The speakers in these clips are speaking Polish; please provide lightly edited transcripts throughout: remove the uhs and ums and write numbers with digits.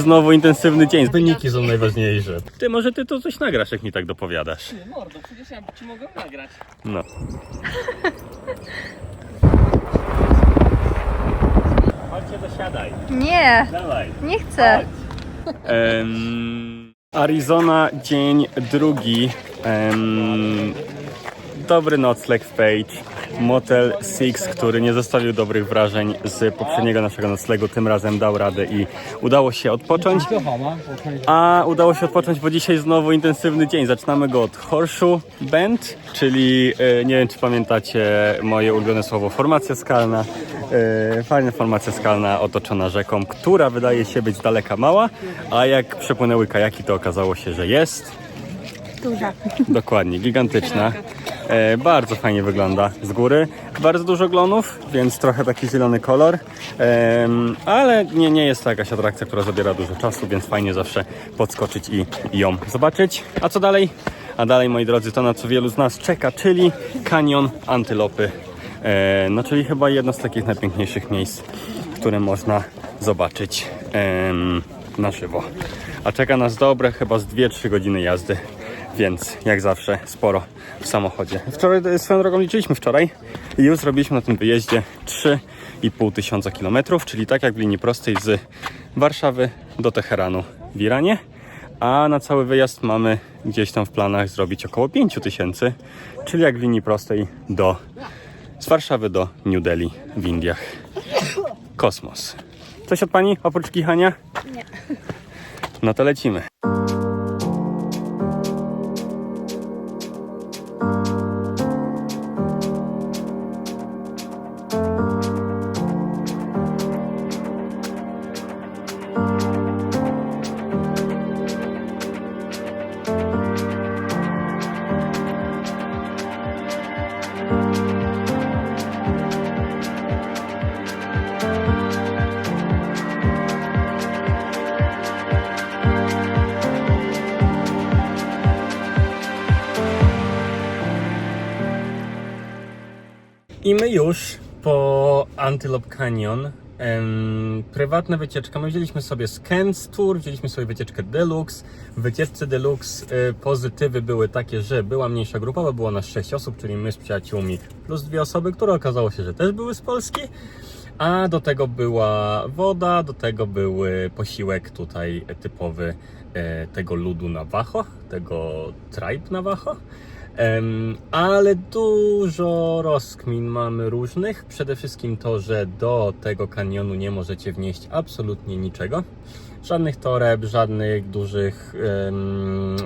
Znowu intensywny dzień. Wyniki są najważniejsze. Ty, może ty to coś nagrasz, jak mi tak dopowiadasz. Nie, mordo, przecież ja ci mogę nagrać. No. Chodźcie, dosiadaj. Nie, Dawaj. nie chcę. Arizona, dzień drugi. Dobry nocleg w Page. Motel Six, który nie zostawił dobrych wrażeń z poprzedniego naszego noclegu, tym razem dał radę i udało się odpocząć. A udało się odpocząć, bo dzisiaj znowu intensywny dzień. Zaczynamy go od Horseshoe Bend, czyli nie wiem, czy pamiętacie moje ulubione słowo, formacja skalna. Fajna formacja skalna otoczona rzeką, która wydaje się być daleka mała, a jak przepłynęły kajaki, to okazało się, że jest Duża. dokładnie, gigantyczna. Bardzo fajnie wygląda z góry. Bardzo dużo glonów, więc trochę taki zielony kolor. Ale nie jest to jakaś atrakcja, która zabiera dużo czasu, więc fajnie zawsze podskoczyć i ją zobaczyć. A co dalej? A dalej, moi drodzy, to na co wielu z nas czeka, czyli kanion Antylopy. No, czyli chyba jedno z takich najpiękniejszych miejsc, które można zobaczyć na żywo. A czeka nas dobre chyba z 2-3 godziny jazdy. Więc jak zawsze sporo w samochodzie. Wczoraj, swoją drogą liczyliśmy wczoraj i już zrobiliśmy na tym wyjeździe 3,5 tysiąca kilometrów, czyli tak jak w linii prostej z Warszawy do Teheranu w Iranie. A na cały wyjazd mamy gdzieś tam w planach zrobić około 5 tysięcy, czyli jak w linii prostej z Warszawy do New Delhi w Indiach. Kosmos. Coś od pani oprócz kichania? Nie. No to lecimy. I my już po Antelope Canyon. Prywatna wycieczka. My wzięliśmy sobie Scans Tour, wzięliśmy sobie wycieczkę Deluxe. W wycieczce Deluxe pozytywy były takie, że była mniejsza grupa, bo było nas 6 osób, czyli my z przyjaciółmi plus 2 osoby, które okazało się, że też były z Polski. A do tego była woda, do tego były posiłek tutaj typowy tego ludu Navajo, tego tribe Navajo. Ale dużo rozkmin mamy różnych. Przede wszystkim to, że do tego kanionu nie możecie wnieść absolutnie niczego. Żadnych toreb, żadnych dużych,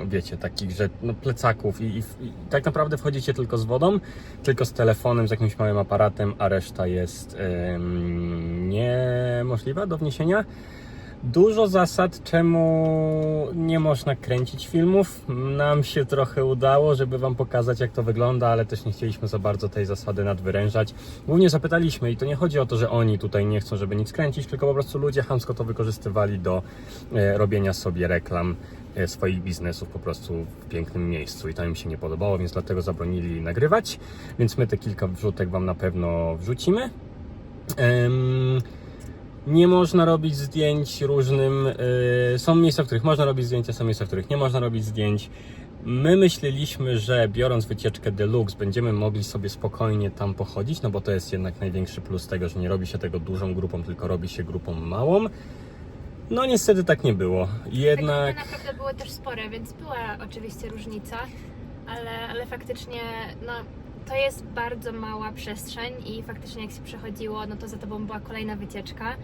wiecie, takich, że no, plecaków i tak naprawdę wchodzicie tylko z wodą, tylko z telefonem, z jakimś małym aparatem, a reszta jest niemożliwa do wniesienia. Dużo zasad, czemu nie można kręcić filmów. Nam się trochę udało, żeby wam pokazać, jak to wygląda, ale też nie chcieliśmy za bardzo tej zasady nadwyrężać. Głównie zapytaliśmy i to nie chodzi o to, że oni tutaj nie chcą, żeby nic kręcić, tylko po prostu ludzie chamsko to wykorzystywali do robienia sobie reklam swoich biznesów po prostu w pięknym miejscu i to im się nie podobało, więc dlatego zabronili nagrywać. Więc my te kilka wrzutek wam na pewno wrzucimy. Nie można robić zdjęć różnym, są miejsca, w których można robić zdjęcia, są miejsca, w których nie można robić zdjęć. My myśleliśmy, że biorąc wycieczkę Deluxe będziemy mogli sobie spokojnie tam pochodzić, no bo to jest jednak największy plus tego, że nie robi się tego dużą grupą, tylko robi się grupą małą. No niestety tak nie było. Jednak... Tak naprawdę były też spore, więc była oczywiście różnica, ale faktycznie no, to jest bardzo mała przestrzeń i faktycznie jak się przechodziło, no to za tobą była kolejna wycieczka,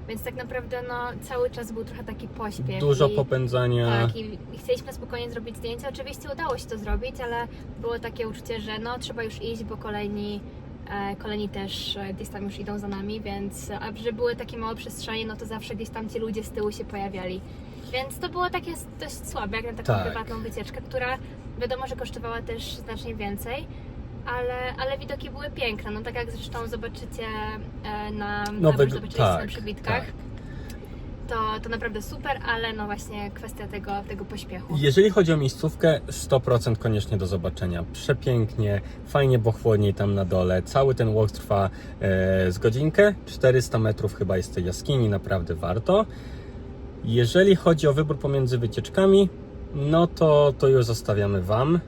więc tak naprawdę no, cały czas był trochę taki pośpiech. Dużo popędzania. Tak, i chcieliśmy spokojnie zrobić zdjęcia. Oczywiście udało się to zrobić, ale było takie uczucie, że no trzeba już iść, bo kolejni też gdzieś tam już idą za nami, więc a że były takie małe przestrzenie, no to zawsze gdzieś tam ci ludzie z tyłu się pojawiali. Więc to było takie dość słabe, jak na taką prywatną wycieczkę, która wiadomo, że kosztowała też znacznie więcej. Ale widoki były piękne, no tak jak zresztą zobaczycie na przybitkach, to naprawdę super, ale no właśnie kwestia tego pośpiechu. Jeżeli chodzi o miejscówkę, 100% koniecznie do zobaczenia. Przepięknie, fajnie, bo chłodniej tam na dole. Cały ten walk trwa z godzinkę, 400 metrów chyba jest tej jaskini, naprawdę warto. Jeżeli chodzi o wybór pomiędzy wycieczkami, no to już zostawiamy Wam.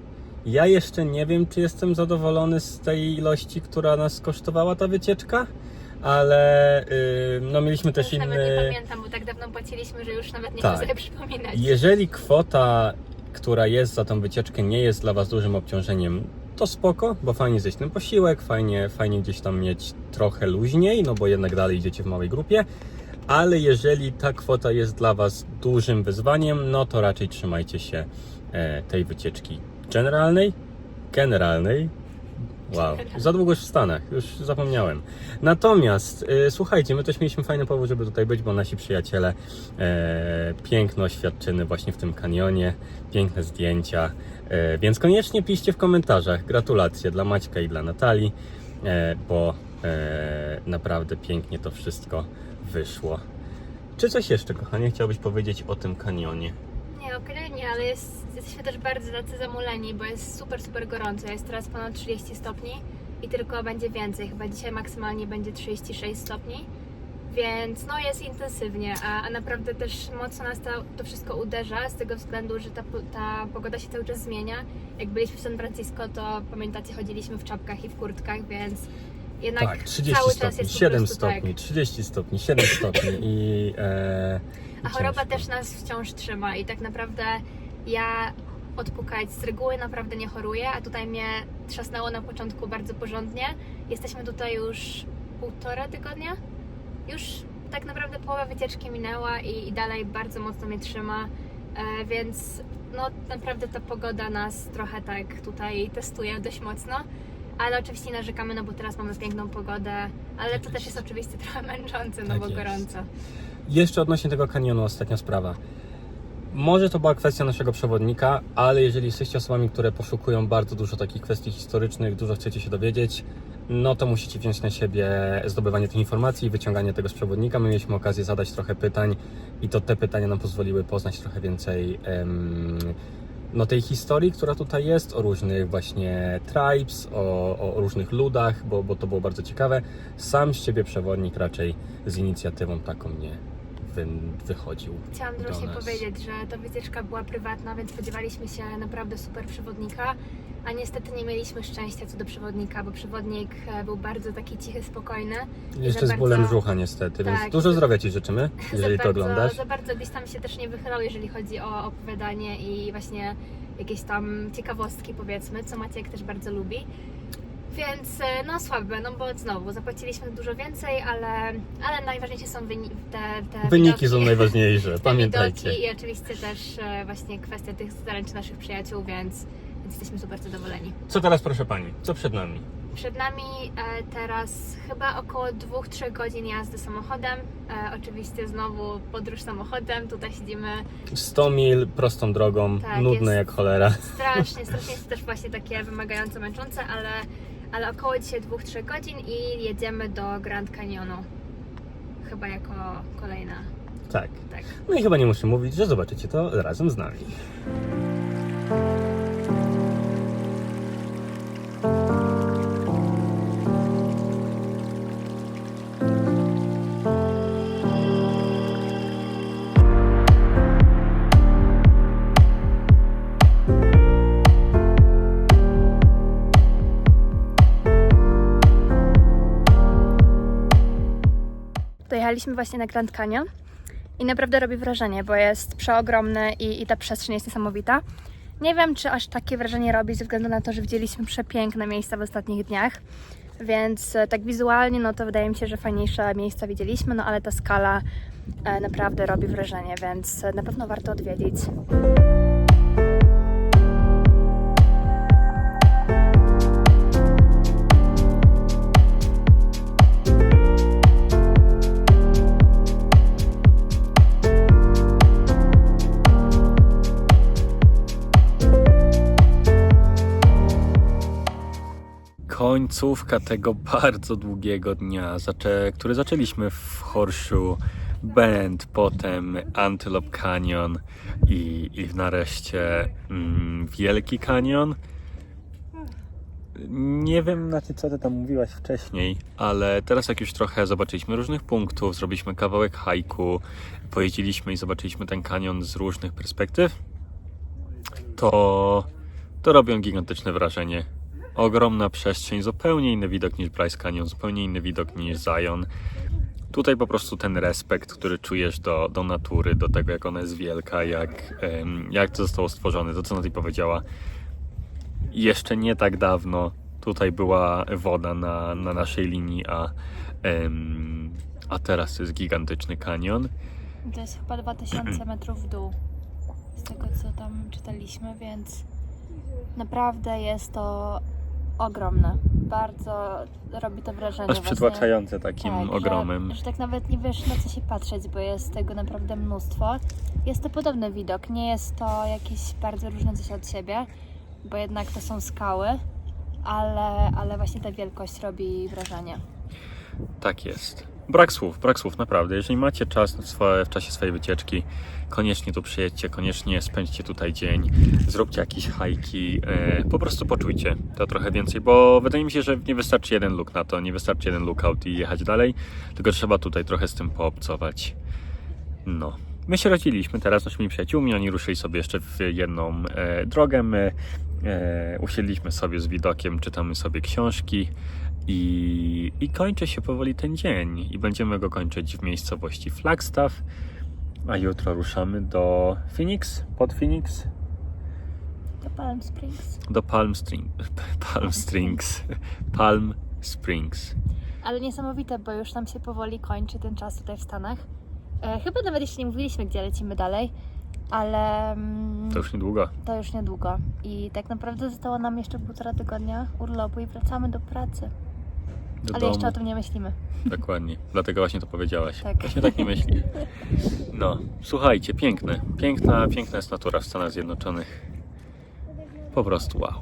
Ja jeszcze nie wiem, czy jestem zadowolony z tej ilości, która nas kosztowała ta wycieczka, ale no mieliśmy też Już nawet nie inny... pamiętam, bo tak dawno płaciliśmy, że już nawet nie Tak. chcę sobie przypominać. Jeżeli kwota, która jest za tą wycieczkę, nie jest dla Was dużym obciążeniem, to spoko, bo fajnie zjeść ten posiłek, fajnie gdzieś tam mieć trochę luźniej, no bo jednak dalej idziecie w małej grupie, ale jeżeli ta kwota jest dla Was dużym wyzwaniem, no to raczej trzymajcie się tej wycieczki generalnej. Wow, za długo już w Stanach, już zapomniałem. Natomiast słuchajcie, my też mieliśmy fajny powód, żeby tutaj być, bo nasi przyjaciele piękne oświadczyny właśnie w tym kanionie, piękne zdjęcia, więc koniecznie piszcie w komentarzach gratulacje dla Maćka i dla Natalii, bo naprawdę pięknie to wszystko wyszło. Czy coś jeszcze, kochanie, chciałbyś powiedzieć o tym kanionie? Nie, okej, nie, ale jesteśmy też bardzo tacy zamuleni, bo jest super gorąco. Jest teraz ponad 30 stopni i tylko będzie więcej. Chyba dzisiaj maksymalnie będzie 36 stopni, więc no jest intensywnie, a naprawdę też mocno nas to wszystko uderza z tego względu, że ta pogoda się cały czas zmienia. Jak byliśmy w San Francisco, to pamiętacie, chodziliśmy w czapkach i w kurtkach, więc jednak Tak, 30 cały stopni, czas jest po 7 prostu stopni, tak. 30 stopni, 7 stopni i A choroba ciężko. też nas wciąż trzyma i tak naprawdę ja odpukać z reguły naprawdę nie choruję, a tutaj mnie trzasnęło na początku bardzo porządnie. Jesteśmy tutaj już 1,5 tygodnia. Już tak naprawdę połowa wycieczki minęła i dalej bardzo mocno mnie trzyma, więc no naprawdę ta pogoda nas trochę tak tutaj testuje dość mocno. Ale oczywiście narzekamy, no bo teraz mamy piękną pogodę, ale to też jest oczywiście trochę męczące, no Tak bo jest. gorąco. Jeszcze odnośnie tego kanionu, ostatnia sprawa. Może to była kwestia naszego przewodnika, ale jeżeli jesteście osobami, które poszukują bardzo dużo takich kwestii historycznych, dużo chcecie się dowiedzieć, no to musicie wziąć na siebie zdobywanie tych informacji i wyciąganie tego z przewodnika. My mieliśmy okazję zadać trochę pytań i to te pytania nam pozwoliły poznać trochę więcej no tej historii, która tutaj jest, o różnych właśnie tribes, o różnych ludach, bo to było bardzo ciekawe. Sam z siebie przewodnik raczej z inicjatywą taką nie wychodził. Chciałam do właśnie nas. powiedzieć, że ta wycieczka była prywatna, więc spodziewaliśmy się naprawdę super przewodnika, a niestety nie mieliśmy szczęścia co do przewodnika, bo przewodnik był bardzo taki cichy, spokojny. i Jeszcze za z bólem bardzo- brzucha niestety, Tak, więc dużo zdrowia Ci życzymy, jeżeli to oglądasz. Za bardzo gdzieś tam się też nie wychylał, jeżeli chodzi o opowiadanie i właśnie jakieś tam ciekawostki, powiedzmy, co Maciek też bardzo lubi. Więc no słabe, no bo znowu zapłaciliśmy dużo więcej, ale najważniejsze są te Wyniki widoki, są najważniejsze, te pamiętajcie. widoki i oczywiście też właśnie kwestia tych zaręczy naszych przyjaciół, więc jesteśmy super zadowoleni. Co teraz, proszę Pani? Co przed nami? Przed nami teraz chyba około 2-3 godzin jazdy samochodem. Oczywiście znowu podróż samochodem, tutaj siedzimy 100 mil prostą drogą, Tak, nudne jest. jak cholera. strasznie jest też właśnie takie wymagające, męczące, ale około dzisiaj 2-3 godzin i jedziemy do Grand Canyonu. Chyba jako kolejna, Tak. tak. No i chyba nie muszę mówić, że zobaczycie to razem z nami. Dojechaliśmy właśnie na Grand Canyon i naprawdę robi wrażenie, bo jest przeogromny i ta przestrzeń jest niesamowita. Nie wiem, czy aż takie wrażenie robi ze względu na to, że widzieliśmy przepiękne miejsca w ostatnich dniach, więc tak wizualnie, no to wydaje mi się, że fajniejsze miejsca widzieliśmy, no ale ta skala naprawdę robi wrażenie, więc na pewno warto odwiedzić. Końcówka tego bardzo długiego dnia, który zaczęliśmy w Horseshoe Bend, potem Antelope Canyon i nareszcie Wielki Kanion. Nie wiem, co ty tam mówiłaś wcześniej, ale teraz jak już trochę zobaczyliśmy różnych punktów, zrobiliśmy kawałek hajku, pojeździliśmy i zobaczyliśmy ten kanion z różnych perspektyw, to robią gigantyczne wrażenie. Ogromna przestrzeń, zupełnie inny widok niż Bryce Canyon, zupełnie inny widok niż Zion. Tutaj po prostu ten respekt, który czujesz do natury, do tego, jak ona jest wielka, jak to zostało stworzone, to co Nati powiedziała. Jeszcze nie tak dawno tutaj była woda na naszej linii, a teraz to jest gigantyczny kanion. To jest chyba 2000 metrów w dół, z tego co tam czytaliśmy, więc naprawdę jest to ogromne. Bardzo robi to wrażenie. Aż przytłaczające takim ogromem. Że tak nawet nie wiesz, na co się patrzeć, bo jest tego naprawdę mnóstwo. Jest to podobny widok, nie jest to jakieś bardzo różniące się od siebie, bo jednak to są skały, ale właśnie ta wielkość robi wrażenie. Tak jest. Brak słów, naprawdę. Jeżeli macie czas w czasie swojej wycieczki, koniecznie tu przyjedźcie, koniecznie spędźcie tutaj dzień, zróbcie jakieś hajki, po prostu poczujcie to trochę więcej, bo wydaje mi się, że nie wystarczy jeden look na to, nie wystarczy jeden lookout i jechać dalej, tylko trzeba tutaj trochę z tym poobcować. No. My się rozdzieliliśmy teraz z naszymi przyjaciółmi, oni ruszyli sobie jeszcze w jedną drogę, my usiedliśmy sobie z widokiem, czytamy sobie książki i kończy się powoli ten dzień i będziemy go kończyć w miejscowości Flagstaff, a jutro ruszamy do Phoenix, pod Phoenix, Do Palm Springs. do Palm Springs. Ale niesamowite, bo już nam się powoli kończy ten czas tutaj w Stanach. Chyba nawet jeszcze nie mówiliśmy, gdzie lecimy dalej, ale To już niedługo. to już niedługo. I tak naprawdę zostało nam jeszcze 1,5 tygodnia urlopu i wracamy do pracy. Do Ale domu. jeszcze o tym nie myślimy. Dokładnie, dlatego właśnie to powiedziałaś. Tak. Właśnie tak nie myśli. No, słuchajcie, piękna jest natura w Stanach Zjednoczonych. Po prostu wow.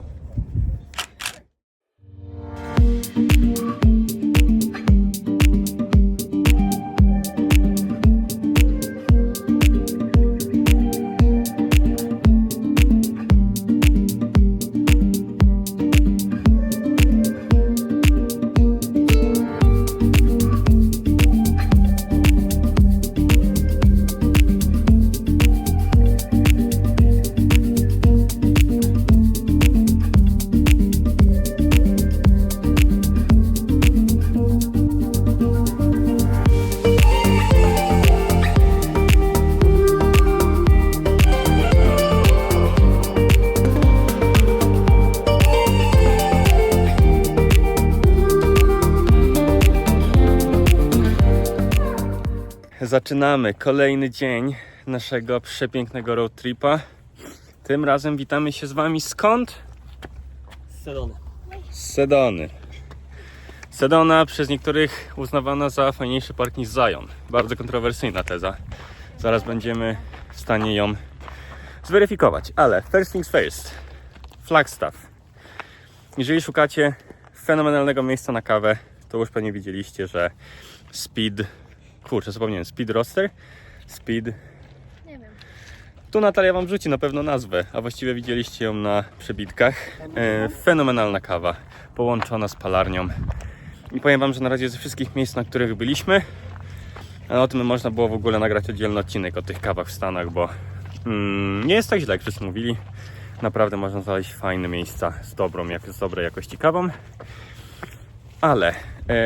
Zaczynamy kolejny dzień naszego przepięknego road tripa. Tym razem witamy się z wami skąd? Sedony. Z Sedony. Sedona przez niektórych uznawana za fajniejszy park niż Zion. Bardzo kontrowersyjna teza. Zaraz będziemy w stanie ją zweryfikować. Ale first things first. Flagstaff. Jeżeli szukacie fenomenalnego miejsca na kawę, to już pewnie widzieliście, że Speed Roaster? Nie wiem. Tu Natalia wam wrzuci na pewno nazwę, a właściwie widzieliście ją na przebitkach. Fenomenalna kawa, połączona z palarnią. I powiem wam, że na razie ze wszystkich miejsc, na których byliśmy, a o tym można było w ogóle nagrać oddzielny odcinek o tych kawach w Stanach, bo nie jest tak źle, jak wszyscy mówili. Naprawdę można znaleźć fajne miejsca z dobrej jakości kawą. Ale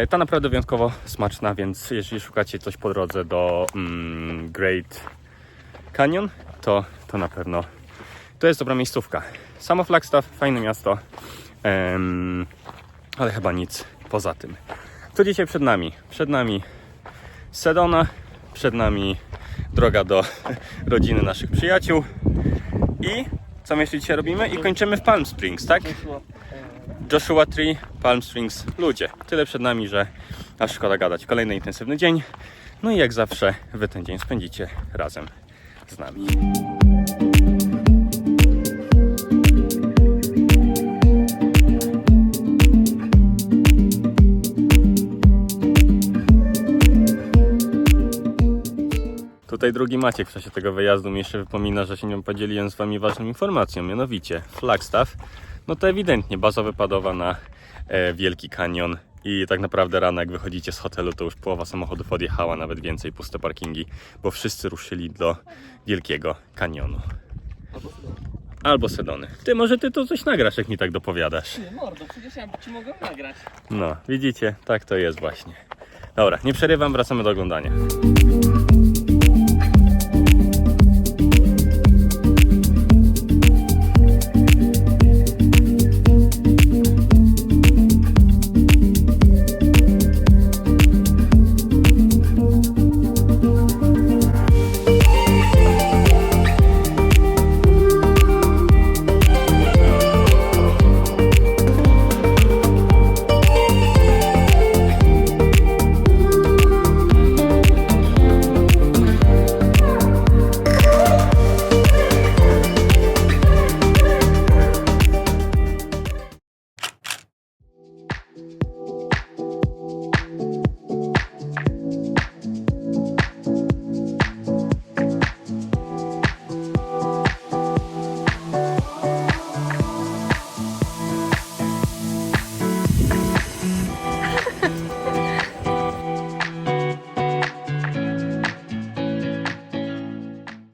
ta naprawdę wyjątkowo smaczna, więc jeżeli szukacie coś po drodze do Great Canyon, to na pewno to jest dobra miejscówka. Samo Flagstaff, fajne miasto, ale chyba nic poza tym. Co dzisiaj przed nami? Przed nami Sedona, przed nami droga do rodziny naszych przyjaciół i co my jeszcze dzisiaj robimy? I kończymy w Palm Springs, tak? Joshua Tree, Palm Springs, ludzie. Tyle przed nami, że aż szkoda gadać. Kolejny intensywny dzień. No i jak zawsze wy ten dzień spędzicie razem z nami. Tutaj drugi Maciek w czasie tego wyjazdu mi jeszcze wypomina, że się nie podzieliłem z wami ważną informacją, mianowicie Flagstaff no to ewidentnie baza wypadowa na Wielki Kanion. I tak naprawdę rano jak wychodzicie z hotelu, to już połowa samochodów odjechała, nawet więcej, puste parkingi, bo wszyscy ruszyli do Wielkiego Kanionu. Albo Sedony. Może ty to coś nagrasz, jak mi tak dopowiadasz. Nie, mordo, przecież ja ci mogę nagrać. No, widzicie? Tak to jest właśnie. Dobra, nie przerywam, wracamy do oglądania.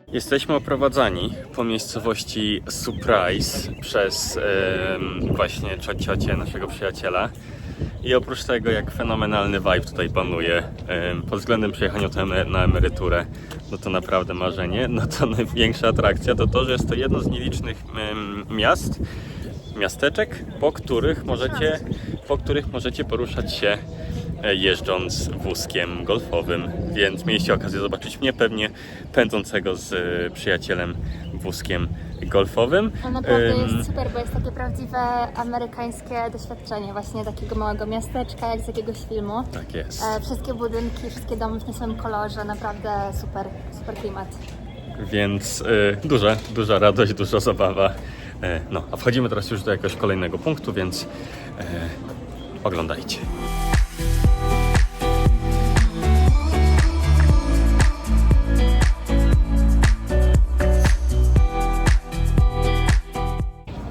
Jesteśmy oprowadzani po miejscowości Surprise przez właśnie ciocię naszego przyjaciela. I oprócz tego, jak fenomenalny vibe tutaj panuje pod względem przejechania na emeryturę, no to naprawdę marzenie. No to największa atrakcja to to, że jest to jedno z nielicznych miasteczek, po których możecie poruszać się jeżdżąc wózkiem golfowym, więc mieliście okazję zobaczyć mnie pewnie pędzącego z przyjacielem wózkiem golfowym. No naprawdę jest super, bo jest takie prawdziwe amerykańskie doświadczenie właśnie takiego małego miasteczka, jak z jakiegoś filmu. Tak jest. Wszystkie budynki, wszystkie domy w tym samym kolorze, naprawdę super, super klimat. Więc duża radość, duża zabawa. No, a wchodzimy teraz już do jakiegoś kolejnego punktu, więc oglądajcie.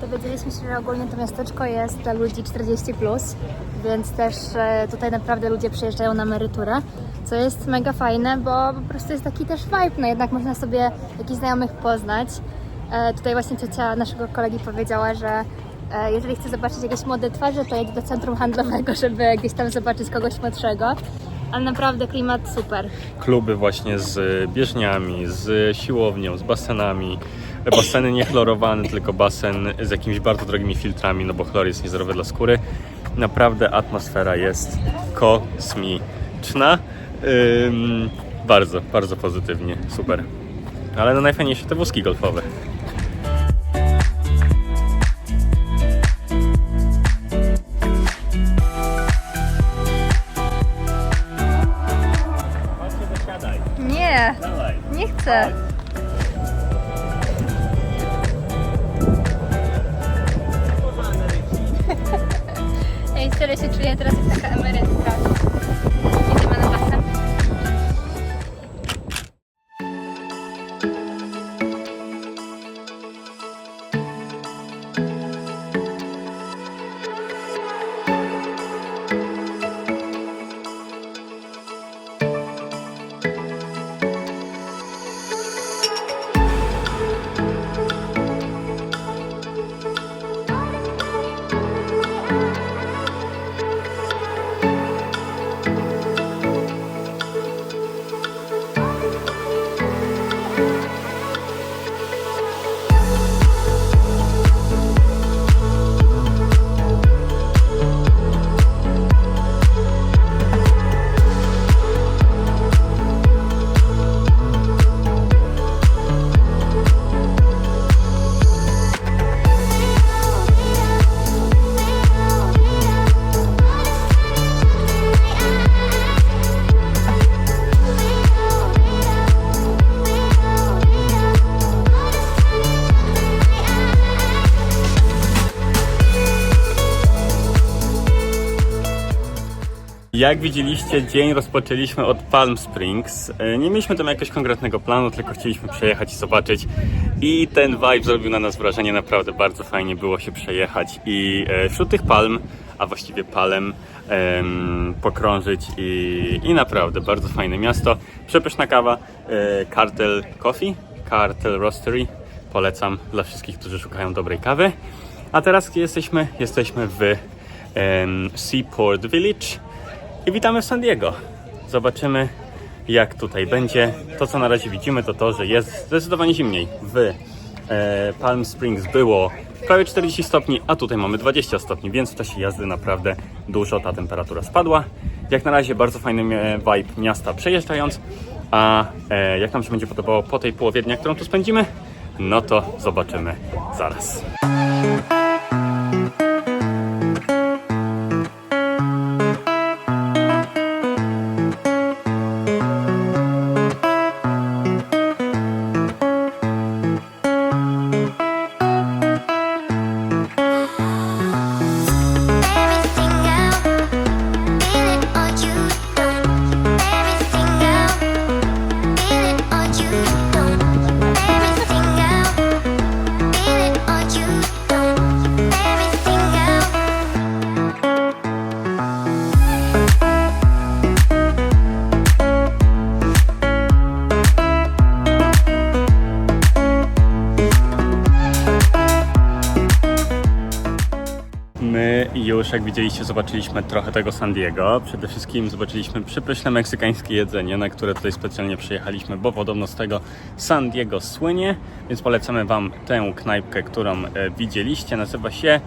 Dowiedzieliśmy się, że ogólnie to miasteczko jest dla ludzi 40+, więc też tutaj naprawdę ludzie przyjeżdżają na emeryturę, co jest mega fajne, bo po prostu jest taki też vibe, no jednak można sobie jakichś znajomych poznać. Tutaj właśnie ciocia naszego kolegi powiedziała, że jeżeli chce zobaczyć jakieś młode twarze, to jedzie do centrum handlowego, żeby gdzieś tam zobaczyć kogoś młodszego. Ale naprawdę klimat super. Kluby właśnie z bieżniami, z siłownią, z basenami. Baseny nie chlorowane, tylko basen z jakimiś bardzo drogimi filtrami, no bo chlor jest niezdrowy dla skóry. Naprawdę atmosfera jest kosmiczna. Bardzo, bardzo pozytywnie, super. Ale no najfajniejsze te wózki golfowe. Nie, nie chcę. Ej, serio się czuję teraz jak taka emerytka. Jedziemy na basen. Jak widzieliście, dzień rozpoczęliśmy od Palm Springs. Nie mieliśmy tam jakiegoś konkretnego planu, tylko chcieliśmy przejechać i zobaczyć, I ten vibe zrobił na nas wrażenie, naprawdę bardzo fajnie było się przejechać i wśród tych palm, a właściwie palem, pokrążyć i naprawdę bardzo fajne miasto. Przepyszna kawa, Cartel Coffee, Cartel Roastery, polecam dla wszystkich, którzy szukają dobrej kawy. A teraz gdzie jesteśmy? Jesteśmy w Seaport Village i witamy w San Diego. Zobaczymy, jak tutaj będzie. To, co na razie widzimy, to to, że jest zdecydowanie zimniej. W Palm Springs było prawie 40 stopni, a tutaj mamy 20 stopni, więc w czasie jazdy naprawdę dużo ta temperatura spadła. Jak na razie bardzo fajny vibe miasta przejeżdżając, a jak nam się będzie podobało po tej połowie dnia, którą tu spędzimy, no to zobaczymy zaraz. My już, jak widzieliście, zobaczyliśmy trochę tego San Diego. Przede wszystkim zobaczyliśmy przepyszne meksykańskie jedzenie, na które tutaj specjalnie przyjechaliśmy, bo podobno z tego San Diego słynie, więc polecamy Wam tę knajpkę, którą widzieliście. Nazywa się,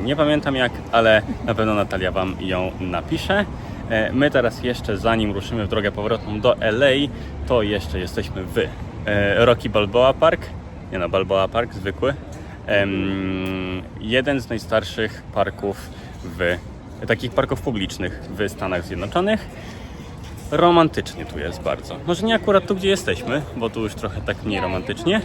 nie pamiętam jak, ale na pewno Natalia Wam ją napisze. My teraz jeszcze, zanim ruszymy w drogę powrotną do LA, to jeszcze jesteśmy w Rocky Balboa Park. Nie no, Balboa Park zwykły. Jeden z najstarszych parków takich parków publicznych w Stanach Zjednoczonych. Romantycznie tu jest bardzo. Może nie akurat tu, gdzie jesteśmy, bo tu już trochę tak mniej romantycznie,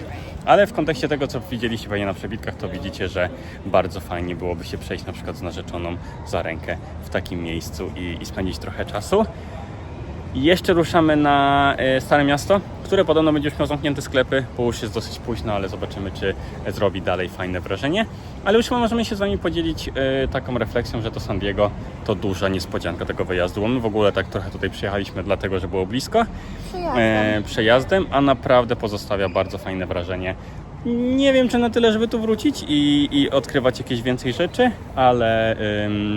ale w kontekście tego, co widzieliście pewnie na przebitkach, to widzicie, że bardzo fajnie byłoby się przejść na przykład z narzeczoną za rękę w takim miejscu i spędzić trochę czasu. I jeszcze ruszamy na Stare Miasto, które podobno będzie już miało zamknięte sklepy, bo już jest dosyć późno, ale zobaczymy, czy zrobi dalej fajne wrażenie. Ale już możemy się z Wami podzielić taką refleksją, że to San Diego to duża niespodzianka tego wyjazdu. Bo my w ogóle tak trochę tutaj przyjechaliśmy dlatego, że było blisko przejazdem, a naprawdę pozostawia bardzo fajne wrażenie. Nie wiem, czy na tyle, żeby tu wrócić i odkrywać jakieś więcej rzeczy, ale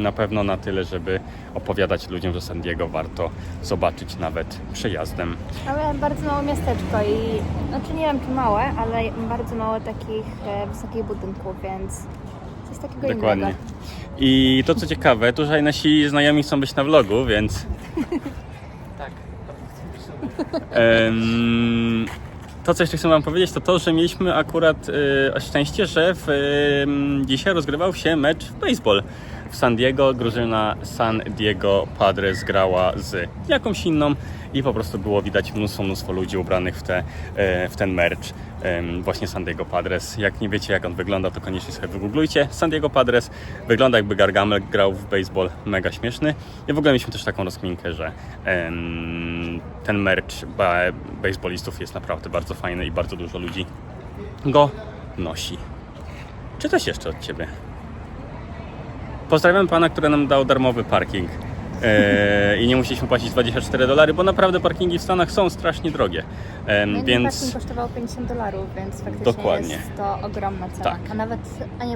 na pewno na tyle, żeby opowiadać ludziom, że San Diego warto zobaczyć nawet przejazdem. Mamy bardzo małe miasteczko i, znaczy nie wiem czy małe, ale bardzo mało takich wysokich budynków, więc coś takiego Dokładnie. innego. I to co ciekawe, tutaj nasi znajomi chcą być na vlogu, więc... Tak. To, co jeszcze chcę Wam powiedzieć, to to, że mieliśmy akurat szczęście, że dzisiaj rozgrywał się mecz w baseball. W San Diego drużyna San Diego Padres grała z jakąś inną i po prostu było widać mnóstwo ludzi ubranych w ten merch właśnie San Diego Padres. Jak nie wiecie, jak on wygląda, to koniecznie sobie wygooglujcie. San Diego Padres wygląda, jakby Gargamel grał w baseball, mega śmieszny. I w ogóle mieliśmy też taką rozkminkę, że ten merch baseballistów jest naprawdę bardzo fajny i bardzo dużo ludzi go nosi. Czy coś jeszcze od Ciebie? Pozdrawiam pana, który nam dał darmowy parking i nie musieliśmy płacić $24, bo naprawdę parkingi w Stanach są strasznie drogie. Więc Parking kosztował $50, więc faktycznie Dokładnie. jest to ogromna cena. Tak. A nawet,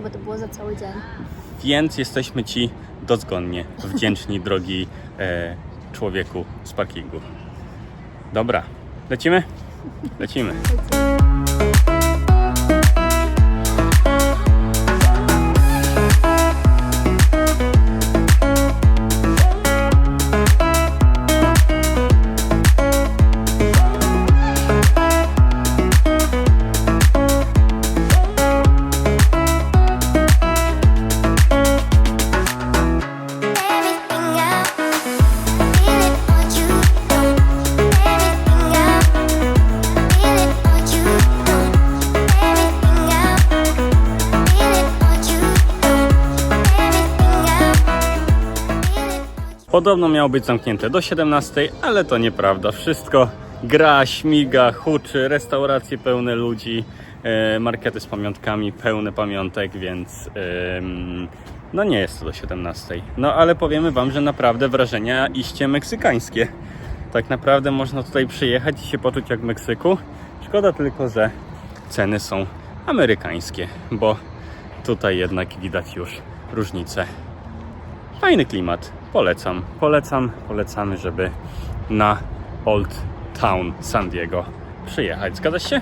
bo to było za cały dzień. Więc jesteśmy Ci dozgonnie wdzięczni, drogi człowieku z parkingu. Dobra, lecimy? Lecimy. Podobno miało być zamknięte do 17, ale to nieprawda. Wszystko gra, śmiga, huczy, restauracje pełne ludzi. markety z pamiątkami, pełne pamiątek, więc no nie jest to do 17. No ale powiemy wam, że naprawdę wrażenia iście meksykańskie. Tak naprawdę można tutaj przyjechać i się poczuć jak w Meksyku. Szkoda tylko, że ceny są amerykańskie, bo tutaj jednak widać już różnicę. Fajny klimat, polecamy, żeby na Old Town San Diego przyjechać. Zgadzasz się?